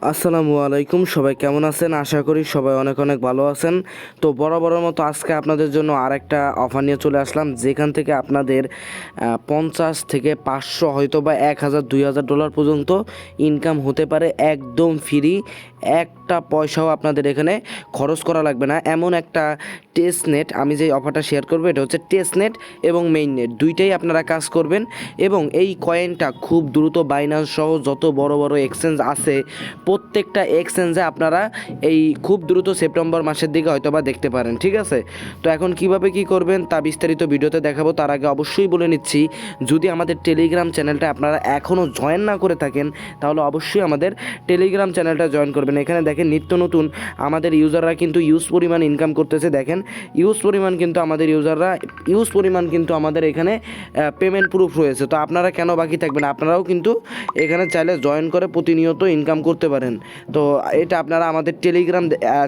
আসসালামু আলাইকুম, সবাই কেমন আছেন? আশা করি সবাই অনেক অনেক ভালো আছেন। তো বরাবরের মতো আজকে আপনাদের জন্য আরেকটা অফার নিয়ে চলে আসলাম, যেখান থেকে আপনাদের 50 থেকে 500 হয়তো বা 1000 $2000 পর্যন্ত ইনকাম হতে পারে একদম ফ্রি। একটা পয়সাও আপনাদের এখানে খরচ করা লাগবে না। এমন একটা টেস্ট নেট আমি যে অফারটা শেয়ার করবো, এটা হচ্ছে টেস্ট নেট এবং মেইন নেট, দুইটাই আপনারা কাজ করবেন। এবং এই কয়েনটা খুব দ্রুত বাইন্যান্স সহ যত বড় বড় এক্সচেঞ্জ আছে প্রত্যেকটা এক্সচেঞ্জে আপনারা এই খুব দ্রুত সেপ্টেম্বর মাসের দিকে হয়তোবা দেখতে পারেন। ঠিক আছে, তো এখন কিভাবে কি করবেন তা বিস্তারিত ভিডিওতে দেখাবো। তার আগে অবশ্যই বলে নিচ্ছি, যদি আমাদের টেলিগ্রাম চ্যানেলটা আপনারা এখনও জয়েন না করে থাকেন তাহলে অবশ্যই আমাদের টেলিগ্রাম চ্যানেলটা জয়েন করবেন। এখানে দেখেন নিত্য নতুন আমাদের ইউজাররা কিন্তু ইউজ পরিমাণ ইনকাম করতেছে। দেখেন ইউজ পরিমাণ কিন্তু আমাদের এখানে পেমেন্ট প্রুফ রয়েছে। তো আপনারা কেন বাকি থাকবেন? আপনারাও কিন্তু এখানে চাইলে জয়েন করে প্রতিনিয়ত ইনকাম করতে পারেন। তো এটা আপনারা আমাদের টেলিগ্রাম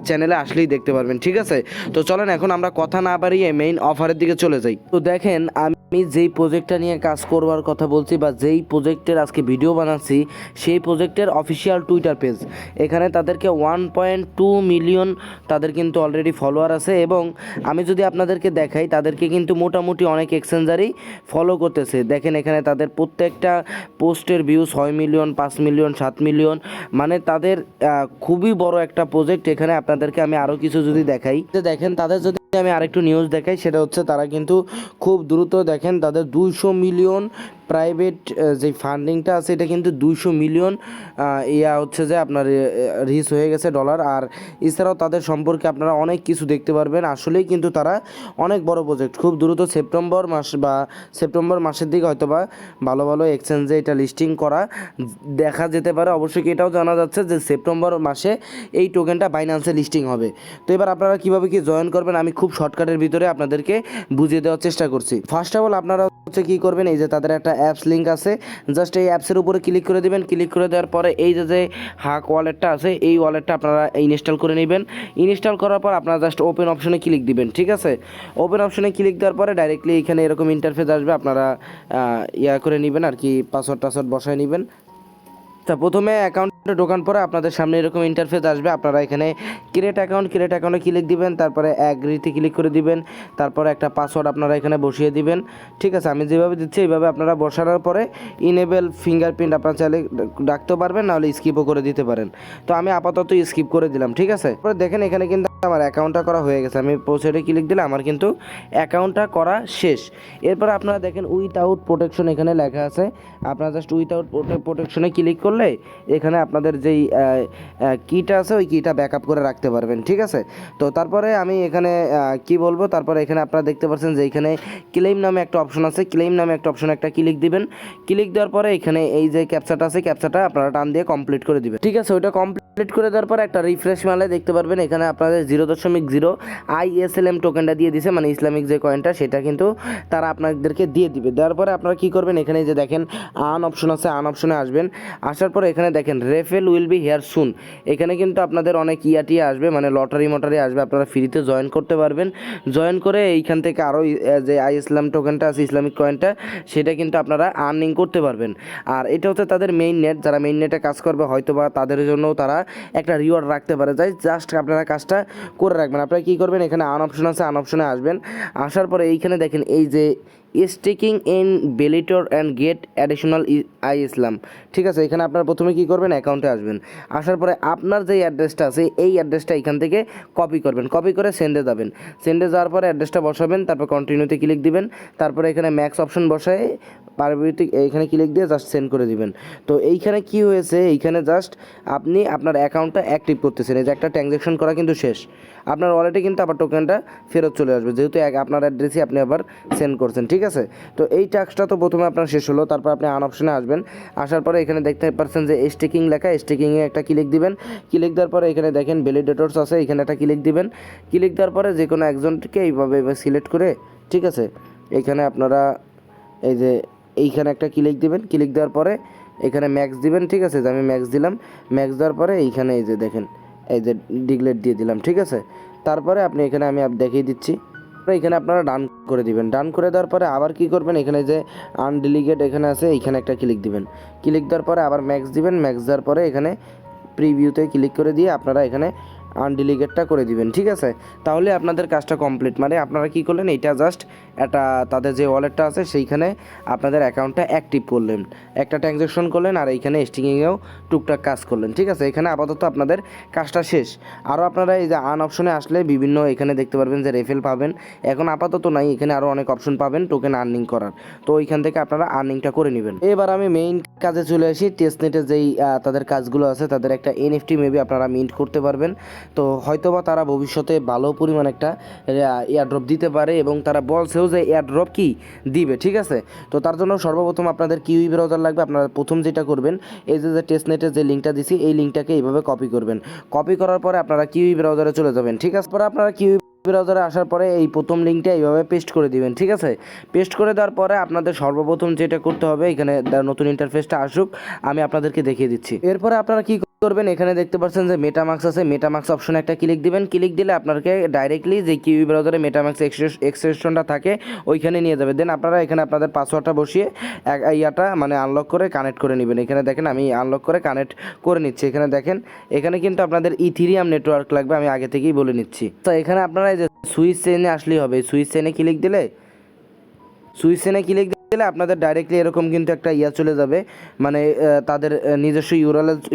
চ্যানেলে আসলেই দেখতে পারবেন। ঠিক আছে, তো চলেন এখন আমরা কথা না বাড়িয়ে মেইন অফারের দিকে চলে যাই। তো দেখেন, আমি যেই প্রজেক্টটা নিয়ে কাজ করবার কথা বলছি বা যেই প্রজেক্টের আজকে ভিডিও বানাচ্ছি, সেই প্রজেক্টের অফিসিয়াল টুইটার পেজ, এখানে তাদেরকে 1.2 মিলিয়ন তাদের কিন্তু অলরেডি ফলোয়ার আছে। এবং আমি যদি আপনাদেরকে দেখাই, তাদেরকে কিন্তু মোটামুটি অনেক এক্সচেঞ্জারই ফলো করতেছে। দেখেন এখানে তাদের প্রত্যেকটা পোস্টের ভিউ 6 মিলিয়ন, 5 মিলিয়ন, 7 মিলিয়ন, মানে তাদের খুবই বড় একটা প্রজেক্ট। এখানে আপনাদেরকে আমি আরও কিছু যদি দেখাই, দেখেন তাদের যদি আমি আরেকটু নিউজ দেখাই, সেটা হচ্ছে তারা কিন্তু খুব দ্রুত দেখেন তাদের 200 মিলিয়ন প্রাইভেট যে ফান্ডিংটা আছে, এটা কিন্তু 200 মিলিয়ন হচ্ছে যে আপনার রিচ হয়ে গেছে ডলার। আর এছাড়াও তাদের সম্পর্কে আপনারা অনেক কিছু দেখতে পারবেন। আসলেই কিন্তু তারা অনেক বড় প্রজেক্ট। খুব দ্রুত সেপ্টেম্বর মাসের দিকে হয়তো বা ভালো ভালো এক্সচেঞ্জে এটা লিস্টিং করা দেখা যেতে পারে। অবশ্যই এটাও জানা যাচ্ছে যে সেপ্টেম্বর মাসে এই টোকেনটা বাইন্যান্সে লিস্টিং হবে। তো এবার আপনারা কীভাবে কি জয়েন করবেন আমি খুব শর্টকাটের ভিতরে আপনাদেরকে বুঝিয়ে দেওয়ার চেষ্টা করছি। ফার্স্ট অফ অল আপনারা হচ্ছে কী করবেন, এই যে তাদের একটা অ্যাপস লিঙ্ক আছে, জাস্ট এই অ্যাপসের উপরে ক্লিক করে দেবেন। ক্লিক করে দেওয়ার পরে এই যে হাক ওয়ালেটটা আছে, এই ওয়ালেটটা আপনারা ইনস্টল করে নেবেন। ইনস্টল করার পর আপনারা জাস্ট ওপেন অপশনে ক্লিক দিবেন। ঠিক আছে, ওপেন অপশনে ক্লিক দেওয়ার পরে ডাইরেক্টলি এখানে এরকম ইন্টারফেস আসবে। আপনারা করে নেবেন আর কি, পাসওয়ার্ড বসায় নেবেন। তা প্রথমে অ্যাকাউন্টে ঢোকার পরে আপনাদের সামনে এরকম ইন্টারফেস আসবে। আপনারা এখানে ক্রিয়েট অ্যাকাউন্টে ক্লিক দিবেন, তারপরে অ্যাগ্রিতে ক্লিক করে দিবেন, তারপরে একটা পাসওয়ার্ড আপনারা এখানে বসিয়ে দিবেন। ঠিক আছে, আমি যেভাবে দিচ্ছি এইভাবে আপনারা বসানোর পরে ইনেবল ফিঙ্গারপ্রিন্ট আপনারা চাইলে রাখতে পারবেন, নাহলে স্কিপও করে দিতে পারেন। তো আমি আপাতত স্কিপ করে দিলাম। ঠিক আছে, পরে দেখেন এখানে কিন্তু আমার অ্যাকাউন্টটা করা হয়ে গেছে। আমি প্রসিডে ক্লিক দিলে আমার কিন্তু অ্যাকাউন্টটা করা শেষ। এরপরে আপনারা দেখেন উইথআউট প্রোটেকশন এখানে লেখা আছে। আপনারা জাস্ট উইথআউট প্রোটেকশনে ক্লিক করলে এখানে আপনাদের যেই কিটা আছে ওই কিটা ব্যাকআপ করে রাখতে পারবেন। ঠিক আছে, তো তারপরে আমি এখানে কি বলবো, তারপরে এখানে আপনারা দেখতে পাচ্ছেন যে এখানে ক্লেম নামে একটা অপশন আছে। ক্লেম নামে একটা অপশন একটা ক্লিক দিবেন। ক্লিক দেওয়ার পরে এখানে এই যে ক্যাপচাটা আছে, ক্যাপচাটা আপনারা টান দিয়ে কমপ্লিট করে দিবেন। ঠিক আছে, ওইটা কমপ্লিট করে দেওয়ার পরে একটা রিফ্রেশ মারলে দেখতে পারবেন এখানে আপনাদের 0.0 ISLM টোকেনটা দিয়ে দিছে, মানে ইসলামিক যে কয়েনটা সেটা কিন্তু তারা আপনাদেরকে দিয়ে দিবে। দেওয়ার পরে আপনারা কী করবেন, এখানে যে দেখেন আন অপশন আছে, আন অপশনে আসবেন। আসার পরে এখানে দেখেন রেফেল উইল বি হেয়ার সুন। এখানে কিন্তু আপনাদের অনেক টিয়া আসবে, মানে লটারি আসবে। আপনারা ফ্রিতে জয়েন করতে পারবেন। জয়েন করে এইখান থেকে আরও যে ইসলাম টোকেনটা আছে, ইসলামিক কয়েনটা, সেটা কিন্তু আপনারা আর্নিং করতে পারবেন। আর এটা হচ্ছে তাদের মেইন নেট। যারা মেইন নেটে কাজ করবে হয়তো বা তাদের জন্যও তারা একটা রিওয়ার্ড রাখতে পারে। তাই জাস্ট আপনারা কাজটা করে রাখবেন। আপনারা কী করবেন, এখানে আন অপশন আছে, আন অপশনে আসবেন। আসার পরে এইখানে দেখেন এই যে স্টেকিং ইন বেলিটর অ্যান্ড গেট অ্যাডিশনাল ইসলাম। ঠিক আছে, এখানে আপনারা প্রথমে কী করবেন, অ্যাকাউন্টে আসবেন। আসার পরে আপনার যে অ্যাড্রেসটা আছে এই অ্যাড্রেসটা এখান থেকে কপি করবেন। কপি করে সেন্ডে যাবেন। সেন্ডে যাওয়ার পরে অ্যাড্রেসটা বসাবেন, তারপর কন্টিনিউতে ক্লিক দিবেন। তারপরে এখানে ম্যাক্স অপশন বসায় পারবিটিক এইখানে ক্লিক দিয়ে জাস্ট সেন্ড করে দিবেন। তো এইখানে কি হয়েছে, এইখানে জাস্ট আপনি আপনার অ্যাকাউন্টটা অ্যাক্টিভ করতেছেন। এই যে একটা ট্রানজ্যাকশন করা কিন্তু শেষ। আপনার ওয়ালেটে কিন্তু আবার টোকেনটা ফেরত চলে আসবে, যেহেতু আপনার অ্যাড্রেসই আপনি আবার সেন্ড করছেন। ঠিক আছে, তো এই টাস্কটা তো প্রথমে আপনার শেষ হলো। তারপর আপনি আন অপশনে আসবেন। আসার পরে এখানে দেখতে পাচ্ছেন যে স্টেকিং লেখা, স্টেকিংয়ে একটা ক্লিক দিবেন। ক্লিক দেওয়ার পরে এখানে দেখেন ভ্যালিডেটরস আছে, এখানে একটা ক্লিক দিবেন। ক্লিক দেওয়ার পরে যে কোনো একজনকে এইভাবে সিলেক্ট করে, ঠিক আছে, এইখানে আপনারা এই যে এইখানে একটা ক্লিক দিবেন। ক্লিক দেওয়ার পরে এখানে ম্যাক্স দিবেন। ঠিক আছে, যে আমি ম্যাক্স দিলাম। ম্যাক্স দেওয়ার পরে এইখানে এই যে দেখেন এই যে ডিক্লেট দিয়ে দিলাম। ঠিক আছে, তারপরে আপনি এখানে আমি দেখিয়ে দিচ্ছি, এখানে আপনারা ডান করে দিবেন। ডান করে দেওয়ার পরে আবার কি করবেন, এখানে যে আনডেলিগেট এখানে আছে এইখানে একটা ক্লিক দিবেন। ক্লিক দেওয়ার পরে আবার ম্যাক্স দিবেন। ম্যাক্স দেওয়ার পরে এখানে প্রিভিউতে ক্লিক করে দিয়ে আপনারা এখানে আনডিলিগেটটা করে দিবেন, ঠিক আছে। তাহলে আপনাদের কাজটা কমপ্লিট। মানে আপনারা কি করলেন, এইটা জাস্ট একটা তাদের যে ওয়ালেটটা আছে সেইখানে আপনাদের অ্যাকাউন্টটা অ্যাক্টিভ করলেন, একটা ট্রানজ্যাকশন করলেন, আর এইখানে স্টিকিংয়েও টুকটাক কাজ করলেন, ঠিক আছে। এখানে আপাতত আপনাদের কাজটা শেষ। আরও আপনারা এই যে আন অপশনে আসলে বিভিন্ন এখানে দেখতে পারবেন যে রেফেল পাবেন। এখন আপাতত নাই, এখানে আরও অনেক অপশন পাবেন টোকেন আর্নিং করার, তো ওইখান থেকে আপনারা আর্নিংটা করে নেবেন। এবার আমি মেইন কাজে চলে আসি। টেস্টনেটে যেই তাদের কাজগুলো আছে, তাদের একটা এনএফটি মেবি আপনারা মিন্ট করতে পারবেন। তো হয়তোবা তারা ভবিষ্যতে ভালো পরিমাণ একটা এয়ারড্রপ দিতে পারে, এবং তারা বলছেও যে এয়ারড্রপ কি দিবে, ঠিক আছে। তো তার জন্য সর্বপ্রথম আপনাদের কিউই ব্রাউজার লাগবে। আপনারা প্রথম যেটা করবেন, এই যে টেস্টনেটের যে লিঙ্কটা দিছি এই লিঙ্কটাকে এইভাবে কপি করবেন। কপি করার পরে আপনারা কিউই ব্রাউজারে চলে যাবেন, ঠিক আছে। পরে আপনারা কিউই ব্রাউজারে আসার পরে এই প্রথম লিঙ্কটা এইভাবে পেস্ট করে দিবেন, ঠিক আছে। পেস্ট করে দেওয়ার পরে আপনাদের সর্বপ্রথম যেটা করতে হবে, এখানে নতুন ইন্টারফেসটা আসুক, আমি আপনাদেরকে দেখিয়ে দিচ্ছি। এরপরে আপনারা কি করবেন, এখানে দেখতে পাচ্ছেন যে মেটামাক্স আছে, মেটামাক্স অপশনে একটা ক্লিক দিবেন। ক্লিক দিলে আপনাকে ডাইরেক্টলি যে কিউই ব্রাউজারে মেটামাক্স এক্সটেনশনটা থাকে ওইখানে নিয়ে যাবে। দেন আপনারা এখানে আপনাদের পাসওয়ার্ডটা বসিয়ে ইয়াটা মানে আনলক করে কানেক্ট করে নেবেন। এখানে দেখেন আমি আনলক করে কানেক্ট করে নিচ্ছি। এখানে দেখেন এখানে কিন্তু আপনাদের ইথিরিয়াম নেটওয়ার্ক লাগবে, আমি আগে থেকেই বলে নিচ্ছি। তো এখানে আপনারা এই যে সুইচ চেনে আসলেই হবে, সুইচ চেনে ক্লিক দিলে আপনাদের ডাইরেক্টলি এরকম কিন্তু একটা চলে যাবে, মানে তাদের নিজস্ব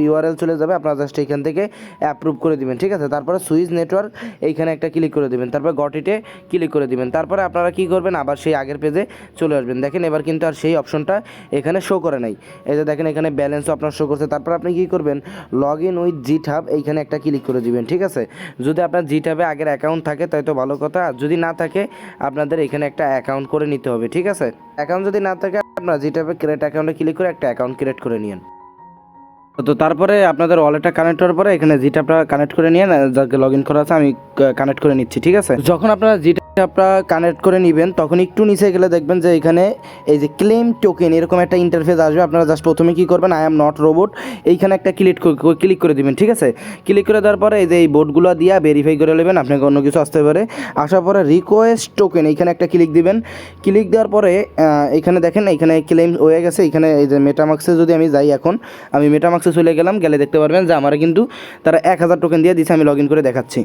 ইউআরএল চলে যাবে। আপনারা জাস্ট এখান থেকে অ্যাপ্রুভ করে দিবেন, ঠিক আছে। তারপরে সুইচ নেটওয়ার্ক এইখানে একটা ক্লিক করে দিবেন, তারপর গটিতে ক্লিক করে দিবেন। তারপরে আপনারা কি করবেন, আবার সেই আগের পেজে চলে আসবেন। দেখেন এবার কিন্তু আর সেই অপশনটা এখানে শো করে নাই। এই যে দেখেন এখানে ব্যালেন্সও আপনার শো করছে। তারপর আপনি কি করবেন, লগ ইন উইথ জিটহাব এইখানে একটা ক্লিক করে দিবেন, ঠিক আছে। যদি আপনার জিটহাবে আগের অ্যাকাউন্ট থাকে তাই তো ভালো কথা, আর যদি না থাকে আপনাদের এখানে একটা অ্যাকাউন্ট করে নিতে হবে, ঠিক আছে। অ্যাকাউন্ট যদি না থাকে আপনারা জিটহাবে ক্রিয়েট অ্যাকাউন্টে ক্লিক করে একটা অ্যাকাউন্ট ক্রিয়েট করে নিন। তো তারপরে আপনাদের ওয়ালেটটা কানেক্ট হওয়ার পরে এখানে জিটহাবটা কানেক্ট করে নিয়ে যাকে লগ ইন করা আছে আমি কানেক্ট করে নিচ্ছি, ঠিক আছে। যখন আপনারা জিটহাবটা কানেক্ট করে নেবেন তখন একটু নিচে গেলে দেখবেন যে এখানে এই যে ক্লেম টোকেন এরকম একটা ইন্টারফেস আসবে। আপনারা জাস্ট প্রথমে কী করবেন, আই এম নট রোবট এইখানে একটা ক্লিক করে দিবেন, ঠিক আছে। ক্লিক করে দেওয়ার পরে এই যে এই বোর্ডগুলো দিয়ে ভেরিফাই করে নেবেন, আপনাকে অন্য কিছু আসতে পারে। আসার পরে রিকোয়েস্ট টোকেন এইখানে একটা ক্লিক দিবেন। ক্লিক দেওয়ার পরে এখানে দেখেন এখানে ক্লেম হয়ে গেছে। এখানে এই যে মেটামাক্সে যদি আমি যাই, এখন আমি মেটামাক্সে চলে গেলাম, গেলে দেখতে পারবেন যে আমার কিন্তু তারা 1000 টোকেন দিয়ে দিয়েছে। আমি লগ ইন করে দেখাচ্ছি।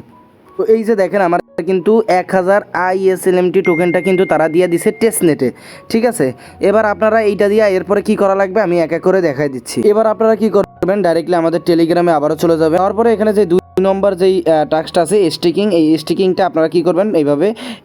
তো এই যে দেখেন আমার কিন্তু 1000 ISLMT টোকেনটা কিন্তু তারা দিয়ে দিছে টেস্টনেটে, ঠিক আছে। এবার আপনারা এইটা দিয়ে এরপরে কি করা লাগবে আমি এক এক করে দেখাই দিচ্ছি। এবার আপনারা কি করবেন, ডাইরেক্টলি আমাদের টেলিগ্রামে আবারও চলে যাবেন। তারপরে এখানে যে 2 নম্বর যেই টাস্কটা আছে স্টিকিং, এই স্টিকিংটা আপনারা কি করবেন,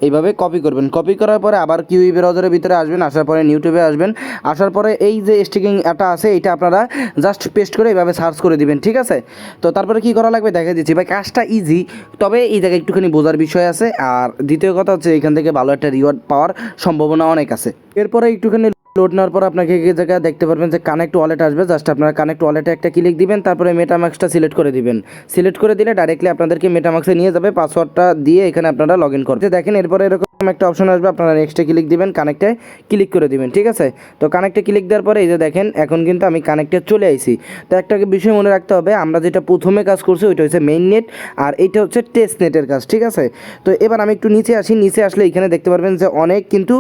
এইভাবে কপি করবেন। কপি করার পরে আবার কিউই ব্রাউজারের ভিতরে আসবেন, আসার পরে ইউটিউবে আসবেন। আসার পরে এই যে স্টিকিংটা আছে এইটা আপনারা জাস্ট পেস্ট করে এইভাবে সার্চ করে দিবেন, ঠিক আছে। তো তারপরে কি করা লাগবে দেখাই দিচ্ছি ভাই। কাজটা ইজি, তবে এই জায়গায় একটুখানি বোঝার বিষয় আছে। আর দ্বিতীয় কথা হচ্ছে এখান থেকে ভালো একটা রিওয়ার্ড পাওয়ার সম্ভাবনা অনেক আছে। এরপরে একটুখানি লোড নেওয়ার পর আপনাকে এই জায়গায় দেখতে পারবেন যে কানেক্ট ওয়ালেট আসবে। জাস্ট আপনারা কানেক্ট ওয়ালেটে একটা ক্লিক দিবেন, তারপরে মেটামাক্সটা সিলেক্ট করে দিবেন। সিলেক্ট করে দিলে ডাইরেক্টলি আপনাদেরকে মেটামাক্সে নিয়ে যাবে। পাসওয়ার্ডটা দিয়ে এখানে আপনারা লগ ইন করতে দেখেন। এরপরে এরকম একটা অপশন আসবে, আপনারা নেক্সটে ক্লিক দিবেন, কানেক্টে ক্লিক করে দিবেন, ঠিক আছে। তো কানেক্টে ক্লিক দেওয়ার পরে এই যে দেখেন এখন কিন্তু আমি কানেক্টে চলে আইছি। তো একটা বিষয় মনে রাখতে হবে, আমরা যেটা প্রথমে কাজ করছি ওইটা হচ্ছে মেইন নেট, আর এইটা হচ্ছে টেস্ট নেটের কাজ, ঠিক আছে। তো এবার আমি একটু নিচে আসি। নিচে আসলে এখানে দেখতে পারবেন যে অনেক কিন্তু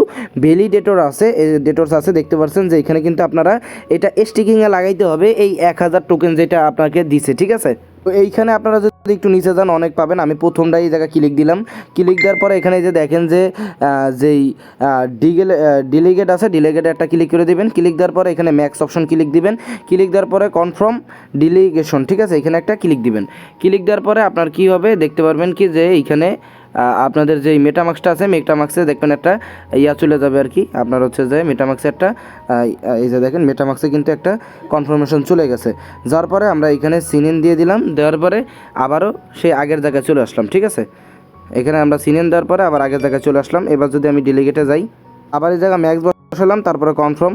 ভ্যালিডেটর আছে, ডেটরস আছে, দেখতে পাচ্ছেন যে এখানে কিন্তু আপনারা এটা স্টিকিংয়ে লাগাইতে হবে এই 1000 টোকেন যেটা আপনাকে দিছে, ঠিক আছে। তো এইখানে আপনারা যদি একটু নিচে যান অনেক পাবেন। আমি প্রথমটাই এই জায়গায় ক্লিক দিলাম। ক্লিক দেওয়ার পরে এখানে যে দেখেন যে যেই ডিলিগেট আছে, ডিলিগেটে একটা ক্লিক করে দিবেন। ক্লিক দেওয়ার পরে এখানে ম্যাক্স অপশন ক্লিক দিবেন। ক্লিক দেওয়ার পরে কনফার্ম ডিলিগেশন, ঠিক আছে, এখানে একটা ক্লিক দিবেন। ক্লিক দেওয়ার পরে আপনার কি হবে দেখতে পারবেন কি যে এইখানে আপনাদের যেই মেটামাক্সটা আছে মেটামাক্সে দেখবেন একটা চলে যাবে আর কি। আপনার হচ্ছে যে মেটামাক্সে একটা এই যে দেখেন মেটামাক্সে কিন্তু একটা কনফার্মেশন চলে গেছে। যার পরে আমরা এখানে সিনেন দিয়ে দিলাম। দেওয়ার পরে আবারও সেই আগের জায়গায় চলে আসলাম, ঠিক আছে। এখানে আমরা সিনেন দেওয়ার পরে আবার আগের জায়গায় চলে আসলাম। এবার যদি আমি ডেলিগেটে যাই, আবার এই জায়গায় ম্যাক্স বসালাম, তারপরে কনফার্ম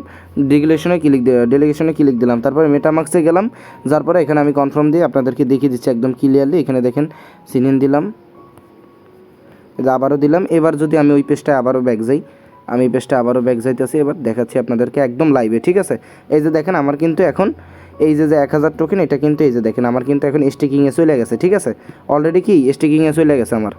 ডেলিগেশনে ক্লিক দিলাম। তারপরে মেটামাক্সে গেলাম। যার পরে এখানে আমি কনফার্ম দিয়ে আপনাদেরকে দেখিয়ে দিচ্ছি একদম ক্লিয়ারলি। এখানে দেখেন সিনেন দিলাম, আবারও দিলাম। এবার যদি আমি ওই পেজটায় আবারও ব্যাক যাই, আমি এই পেজটা আবারও ব্যাক যাইতেছি। এবার দেখাচ্ছি আপনাদেরকে একদম লাইভে, ঠিক আছে। এই যে দেখেন আমার কিন্তু এখন এই যে 1000 টোকেন এটা কিন্তু এই যে দেখেন আমার কিন্তু এখন স্টিকিংয়ে চলে গেছে, ঠিক আছে। অলরেডি কি স্টিকিংয়ে চলে গেছে আমার।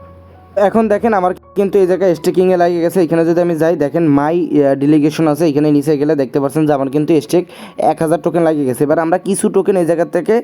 এখন দেখেন আমার কিন্তু এই জায়গায় স্টেকিংয়ে লাগিয়ে গেছে। এখানে যদি আমি যাই দেখেন মাই ডেলিগেশন আছে, এখানে নিচে গেলে দেখতে পাচ্ছেন যে আমার কিন্তু স্টেক 1000 টোকেন লাগিয়ে গেছে। এবার আমরা কিছু টোকেন এই জায়গা থেকে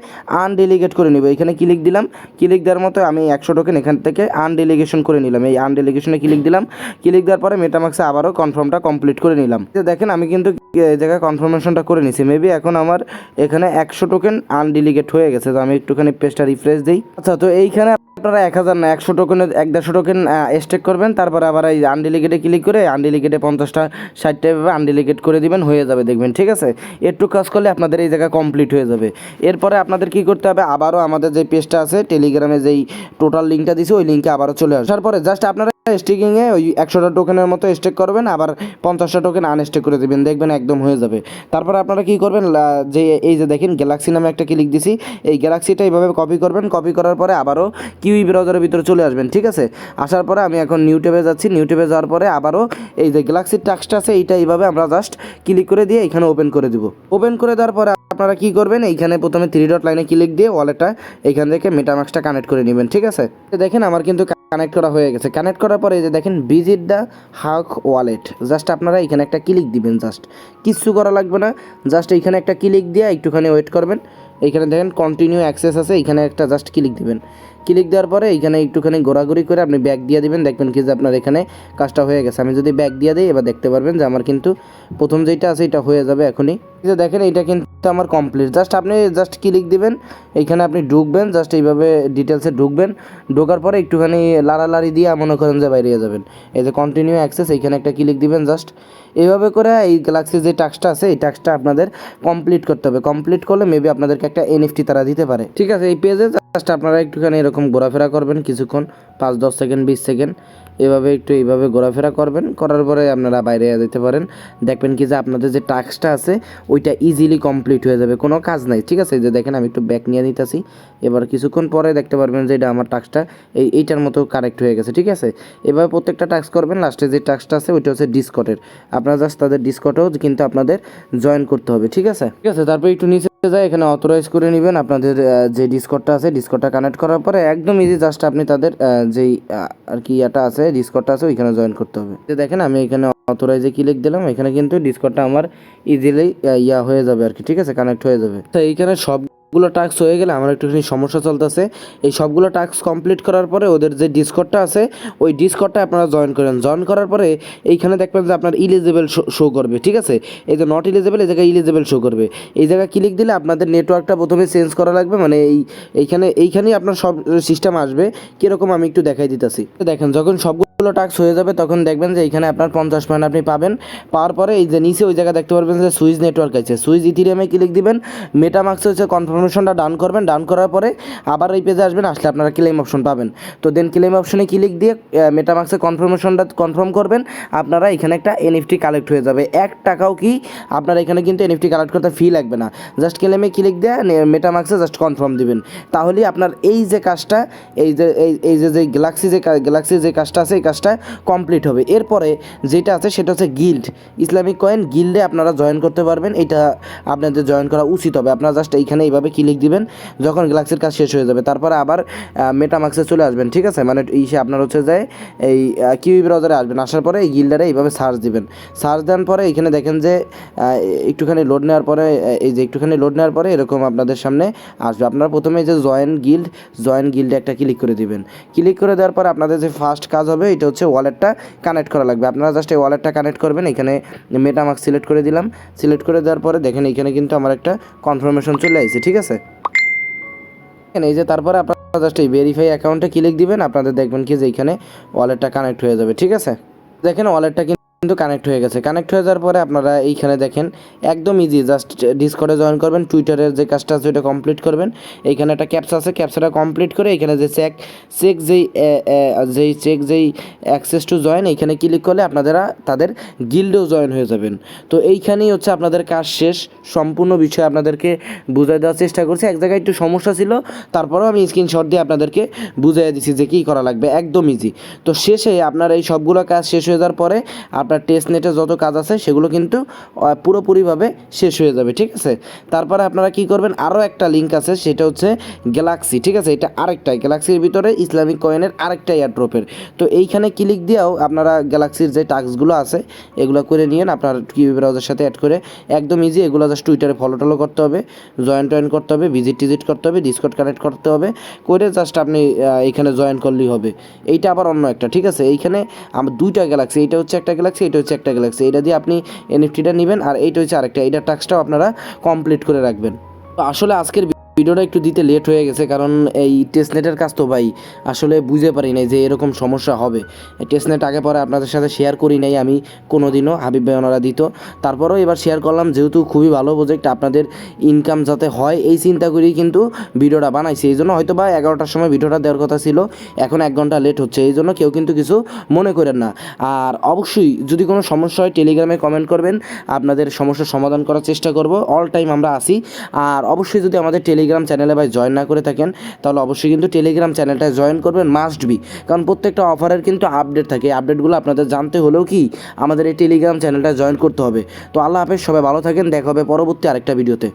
আনডেলিগেট করে নিব। এখানে ক্লিক দিলাম, ক্লিক দেওয়ার মতো আমি 100 টোকেন এখান থেকে আনডেলিগেশন করে নিলাম। এই আনডেলিগেশনে ক্লিক দিলাম, ক্লিক দেওয়ার পরে মেটামাক্সে আবারও কনফার্মটা কমপ্লিট করে নিলাম। দেখেন আমি কিন্তু এই জায়গায় কনফার্মেশনটা করে নিছি। মেবি এখন আমার এখানে 100 টোকেন আনডেলিগেট হয়ে গেছে। তো আমি একটুখানি পেজটা রিফ্রেশ দিই। আচ্ছা, তো এইখানে আপনারা 1000 না 100 টোকেনের 150 টোকেন স্টেক করবেন, তারপরে আবার এই আনডেলিগেটে ক্লিক করে আনডেলিগেটে 50টা 60টা এভাবে আনডেলিগেট করে দিবেন, হয়ে যাবে দেখবেন। ঠিক আছে, একটু কাজ করলে আপনাদের এই জায়গা কমপ্লিট হয়ে যাবে। এরপরে আপনাদের কি করতে হবে, আবারও আমাদের যে পেজটা আছে টেলিগ্রামে যেই টোটাল লিঙ্কটা দিছি ওই লিঙ্কে আবারও চলে আসার পরে জাস্ট আপনারা স্টেকিংয়ে ওই 100টা টোকেনের মতো স্টেক করবেন, আবার 50টা টোকেন আনস্টেক করে দেবেন, দেখবেন একদম হয়ে যাবে। তারপর আপনারা কি করবেন, যে এই যে দেখেন গ্যালাক্সি নামে একটা ক্লিক দিছি, এই গ্যালাক্সিটা এইভাবে কপি করবেন। কপি করার পরে আবারও কিউই ব্রাউজারের ভিতরে চলে আসবেন। ঠিক আছে, আসার পরে আমি এখন নিউ ট্যাবে যাচ্ছি। নিউ ট্যাবে যাওয়ার পরে আবারও এই যে গ্যালাক্সির টাস্কটা আছে এইটা এইভাবে আমরা জাস্ট ক্লিক করে দিয়ে এখানে ওপেন করে দিব। ওপেন করে দেওয়ার পরে আপনারা কি করবেন, এইখানে প্রথমে 3 ডট লাইনে ক্লিক দিয়ে ওয়ালেটটা এখান থেকে মেটামাক্সটা কানেক্ট করে নেবেন। ঠিক আছে, দেখেন আমার কিন্তু কানেক্ট করা হয়ে গেছে। কানেক্ট করার পরে এই যে দেখেন ভিজিট দ্য হাক ওয়ালেট, জাস্ট আপনারা এখানে একটা ক্লিক দিবেন। জাস্ট কিচ্ছু করা লাগবে না, জাস্ট এইখানে একটা ক্লিক দিয়ে একটুখানি ওয়েট করবেন। এইখানে দেখেন কন্টিনিউ অ্যাক্সেস আছে, এইখানে একটা জাস্ট ক্লিক দিবেন। ক্লিক দেওয়ার পরে এইখানে একটুখানি ঘোরাঘুরি করে আপনি ব্যাক দিয়ে দিবেন, দেখবেন কি যে আপনার এখানে কাজটা হয়ে গেছে। আমি যদি ব্যাক দিয়ে দিই এবার দেখতে পারবেন যে আমার কিন্তু প্রথম যেটা আছে এটা হয়ে যাবে এখনই। যে দেখেন এইটা কিন্তু আমার কমপ্লিট। জাস্ট আপনি জাস্ট ক্লিক দিবেন, এইখানে আপনি ঢুকবেন, জাস্ট এইভাবে ডিটেলসে ঢুকবেন। ঢোকার পরে একটুখানি লাড়ালাড়ি দিয়ে মনে করেন যে বাইরে যাবেন। এই যে কন্টিনিউ অ্যাক্সেস এইখানে একটা ক্লিক দিবেন। জাস্ট এইভাবে করে এই গ্যালাক্সির যে টাস্কটা আছে এই টাস্কটা আপনাদের কমপ্লিট করতে হবে। কমপ্লিট করলে মেবি আপনাদেরকে একটা এনএফটি তারা দিতে পারে। ঠিক আছে, এই পেজে জাস্ট আপনারা একটুখানি এরকম ঘোরাফেরা করবেন কিছুক্ষণ, 5-10 সেকেন্ড 20 সেকেন্ড এভাবে একটু এইভাবে ঘোরাফেরা করবেন। করার পরে আপনারা বাইরে যেতে পারেন। দেখবেন কি যে আপনাদের যে টাস্কটা আছে ওইটা ইজিলি কমপ্লিট হয়ে যাবে, কোনো কাজ নাই। ঠিক আছে, যে দেখেন আমি একটু ব্যাক নিয়ে নিতেছি। এবার কিছুক্ষণ পরে দেখতে পারবেন যে এটা আমার টাস্কটা এইটার মতো কারেক্ট হয়ে গেছে। ঠিক আছে, এভাবে প্রত্যেকটা টাস্ক করবেন। লাস্টে যে টাস্কটা আছে ওইটা হচ্ছে ডিসকর্ডের। আপনারা জাস্ট তাদের ডিসকর্ডেও কিন্তু আপনাদের জয়েন করতে হবে। ঠিক আছে, তারপরে একটু নিচে যায় এখানে অথরাইজ করে নেবেন আপনাদের যে ডিসকর্ডটা আছে। ডিসকর্ডটা কানেক্ট করার পরে একদম ইজি, জাস্ট আপনি তাদের যেই আর কি এটা আছে ডিসকর্ডটা আছে ওইখানে জয়েন করতে হবে। দেখেন আমি এখানে অথরাইজে ক্লিক দিলাম, এখানে কিন্তু ডিসকর্ডটা আমার ইজিলি হয়ে যাবে আর কি। ঠিক আছে, কানেক্ট হয়ে যাবে। তো এইখানে সবগুলো টাস্ক হয়ে গেলে আমার একটুখানি সমস্যা চলতেছে। এই সবগুলো টাস্ক কমপ্লিট করার পরে ওদের যে ডিসকর্ডটা আছে ওই ডিসকর্ডটা আপনারা জয়েন করেন। জয়েন করার পরে এইখানে দেখবেন যে আপনার ইলিজিবল শো করবে। ঠিক আছে, এই যে নট ইলিজিবল এই জায়গায় ইলিজিবল শো করবে। এই জায়গায় ক্লিক দিলে আপনাদের নেটওয়ার্কটা প্রথমে চেঞ্জ করা লাগবে, মানে এইখানেই আপনার সব সিস্টেম আসবে। কীরকম আমি একটু দেখাই দিতেছি। দেখেন যখন সবগুলো টাস্ক হয়ে যাবে তখন দেখবেন যে এইখানে আপনার 50 পয়েন্ট আপনি পাবেন। পাওয়ার পরে এই যে নিচে ওই জায়গায় দেখতে পারবেন যে সুইচ নেটওয়ার্ক আছে, সুইচ ইথিরিয়ামে ক্লিক দিবেন। মেটামাক্সে হচ্ছে কনফার্মেশনটা ডান করবেন। ডান করার পরে আবার এই পেজে আসবেন, আসলে আপনারা ক্লেম অপশন পাবেন। তো দেন ক্লেম অপশনে ক্লিক দিয়ে মেটামাক্সে কনফার্মেশনটা কনফার্ম করবেন। আপনারা এখানে একটা এনএফটি কালেক্ট হয়ে যাবে। 1 টাকাও কি আপনারা এখানে কিন্তু এনএফটি কালেক্ট করতে ফি লাগবে না। জাস্ট ক্লেমে ক্লিক দিয়ে মেটামাক্সে জাস্ট কনফার্ম দিবেন। তাহলেই আপনার এই যে কাজটা এই যে গ্যালাক্সির যে কাজটা আছে এই কাজটা কমপ্লিট হবে। এরপরে যেটা আছে সেটা হচ্ছে গিল্ড, ইসলামিক কয়েন গিল্ডে আপনারা জয়েন করতে পারবেন। এটা আপনাদের জয়েন করা উচিত হবে। আপনারা জাস্ট এইখানে এইভাবে ক্লিক দিবেন যখন গ্যালাক্সির কাজ শেষ হয়ে যাবে। তারপরে আবার মেটামাক্সে চলে আসবেন। ঠিক আছে, মানে আপনার হচ্ছে যে এই কিউই ব্রাউজারে আসবেন। আসার পরে এই গিল্ডারে এইভাবে সার্চ দিবেন। সার্চ দেওয়ার পরে এখানে দেখেন যে একটুখানি লোড নেওয়ার পরে এরকম আপনাদের সামনে আসবে। আপনারা প্রথমে এই যে জয়েন গিল্ডে একটা ক্লিক করে দিবেন। ক্লিক করে দেওয়ার পর আপনাদের যে ফার্স্ট কাজ হবে এটা হচ্ছে ওয়ালেটটা কানেক্ট করা লাগবে। আপনারা জাস্ট এই ওয়ালেটটা কানেক্ট করবেন। এখানে মেটামাক্স সিলেক্ট করে দিলাম। সিলেক্ট করে দেওয়ার পরে দেখেন এখানে কিন্তু আমার একটা কনফার্মেশন চলে আসছে। ঠিক আছে, এই যে তারপরে আপনারা জাস্ট এই ভেরিফাই অ্যাকাউন্টে ক্লিক দিবেন। আপনাদের দেখবেন কি যে এইখানে ওয়ালেটটা কানেক্ট হয়ে যাবে। ঠিক আছে, দেখেন ওয়ালেটটা কিন্তু কানেক্ট হয়ে গেছে। কানেক্ট হয়ে যাওয়ার পরে আপনারা এইখানে দেখেন একদম ইজি, জাস্ট ডিসকর্ডে জয়েন করবেন। টুইটারের যে কাজটা আছে ওইটা কমপ্লিট করবেন। এইখানে একটা ক্যাপচা আছে, ক্যাপচাটা কমপ্লিট করে এখানে যে যেই অ্যাক্সেস টু জয়েন এইখানে ক্লিক করলে আপনারা তাদের গিল্ডেও জয়েন হয়ে যাবেন। তো এইখানেই হচ্ছে আপনাদের কাজ শেষ। সম্পূর্ণ বিষয় আপনাদেরকে বুঝাই দেওয়ার চেষ্টা করছি। এক জায়গায় একটু সমস্যা ছিল, তারপরেও আমি স্ক্রিনশট দিয়ে আপনাদেরকে বুঝিয়ে দিচ্ছি যে কী করা লাগবে। একদম ইজি। তো শেষে আপনার এই সবগুলো কাজ শেষ হয়ে যাওয়ার পরে আপনার টেস্ট নেটে যত কাজ আছে সেগুলো কিন্তু পুরোপুরিভাবে শেষ হয়ে যাবে, ঠিক আছে। তারপরে আপনারা কি করবেন, আরও একটা লিঙ্ক আছে, সেটা হচ্ছে গ্যালাক্সি, ঠিক আছে। এটা আরেকটা গ্যালাক্সির ভিতরে ইসলামিক কয়েনের আরেকটা এয়ারড্রপের। তো এইখানে ক্লিক দিয়েও আপনারা গ্যালাক্সির যে টাস্কগুলো আছে এগুলো করে নিয়েন আপনার কিউ ব্রাউজার সাথে অ্যাড করে, একদম ইজি। এগুলো জাস্ট টুইটারে ফলো টলো করতে হবে, জয়েন করতে হবে, ভিজিট করতে হবে, ডিসকর্ড কানেক্ট করতে হবে, করে জাস্ট আপনি এইখানে জয়েন করলেই হবে। এইটা আবার অন্য একটা, ঠিক আছে। এইখানে আমার দুইটা গ্যালাক্সি, এইটা হচ্ছে একটা গ্যালাক্সি, এটা হচ্ছে একটা গ্যালাক্সি। এটা দিয়ে আপনি এনএফটিটা নেবেন, আর এইটা হচ্ছে আরেকটা। এইটার টাস্কটাও আপনারা কমপ্লিট করে রাখবেন। তো আসলে আজকের ভিডিওটা একটু দিতে লেট হয়ে গেছে, কারণ এই টেস্টনেটের কাজ তো ভাই আসলে বুঝতে পারি নাই যে এরকম সমস্যা হবে। টেস্টনেট আগে পরে আপনাদের সাথে শেয়ার করি নাই আমি কোনো দিনও, হাবিব ভাই ওনারা দিত, তারপরেও এবার শেয়ার করলাম, যেহেতু খুবই ভালো প্রজেক্ট, আপনাদের ইনকাম যাতে হয় এই চিন্তা করেই কিন্তু ভিডিওটা বানাইছি। এই জন্য হয়তো বা 11টার সময় ভিডিওটা দেওয়ার কথা ছিল, এখন 1 ঘন্টা লেট হচ্ছে, এই জন্য কেউ কিন্তু কিছু মনে করেন না। আর অবশ্যই যদি কোনো সমস্যা হয় টেলিগ্রামে কমেন্ট করবেন, আপনাদের সমস্যার সমাধান করার চেষ্টা করব, অল টাইম আমরা আসি। আর অবশ্যই যদি আমাদের টেলিগ্রাম চ্যানেলে ভাই জয়েন না করে থাকেন, তাহলে অবশ্যই কিন্তু টেলিগ্রাম চ্যানেলটায় জয়েন করবেন, মাস্ট বি। কারণ প্রত্যেকটা অফারের কিন্তু আপডেট থাকে, এই আপডেটগুলো আপনাদের জানতে হলেও কি আমাদের এই টেলিগ্রাম চ্যানেলটা জয়েন করতে হবে। তো আল্লাহ হাফেজ, সবাই ভালো থাকেন, দেখা হবে পরবর্তী আরেকটা ভিডিওতে।